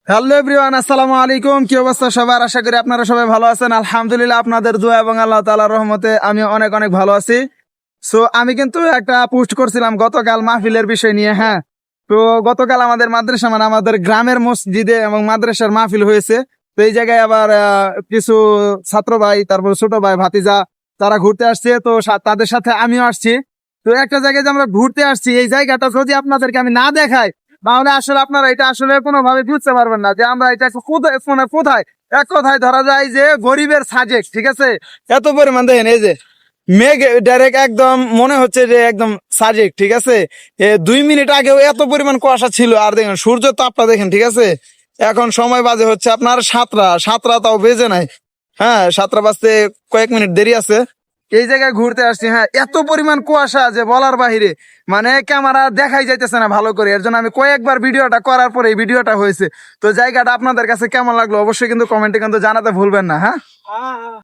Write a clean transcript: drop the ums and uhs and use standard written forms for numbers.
Hello everyone, আসসালামু আলাইকুম। কি অবস্থা সবার? আশা করি আপনারা সবাই ভালো আছেন। আলহামদুলিল্লাহ, আপনাদের দোয়া এবং আল্লাহ তাআলার রহমতে আমি অনেক অনেক ভালো আছি। সো আমি কিন্তু একটা পোস্ট করছিলাম গতকাল মাহফিলের বিষয় নিয়ে। হ্যাঁ, তো গতকাল আমাদের মাদ্রাসা মানে আমাদের গ্রামের মসজিদে এবং মাদ্রাসার মাহফিল হয়েছে। তো এই জায়গায় আবার কিছু ছাত্র ভাই, তারপর ছোট ভাই ভাতিজা তারা ঘুরতে আসছে। তো তাদের সাথে আমিও আসছি। তো একটা জায়গায় যে আমরা ঘুরতে আসছি, এই জায়গাটা যদি আপনাদেরকে আমি না দেখাই তাহলে আসলে আপনারা এটা আসলে কোনোভাবে বুঝতে পারবেন না যে আমরা এটা কোথায় মানে কোথায়। এক কথায় ধরা যায় যে গরিবের সাজেক, ঠিক আছে? এত পরিমাণ দেখেন, এই যে মেঘ ডাইরেক্ট একদম মনে হচ্ছে যে একদম সাজেক, ঠিক আছে? 2 মিনিট আগেও এত পরিমাণ কুয়াশা ছিল। আর দেখেন সূর্য তাপটা দেখেন, ঠিক আছে? এখন সময় বাজে হচ্ছে আপনার 7টা তাও বেজে নাই। হ্যাঁ, 7টা বাজতে কয়েক মিনিট দেরি আছে। এই জায়গায় ঘুরতে আসছি। হ্যাঁ, এত পরিমাণ কুয়াশা যে বলার বাহিরে, মানে ক্যামেরা দেখাই যাইতেছে না ভালো করে। এর জন্য আমি কয়েকবার ভিডিওটা করার পরে এই ভিডিওটা হয়েছে। তো জায়গাটা আপনাদের কাছে কেমন লাগলো অবশ্যই কিন্তু কমেন্টে কিন্তু জানাতে ভুলবেন না। হ্যাঁ।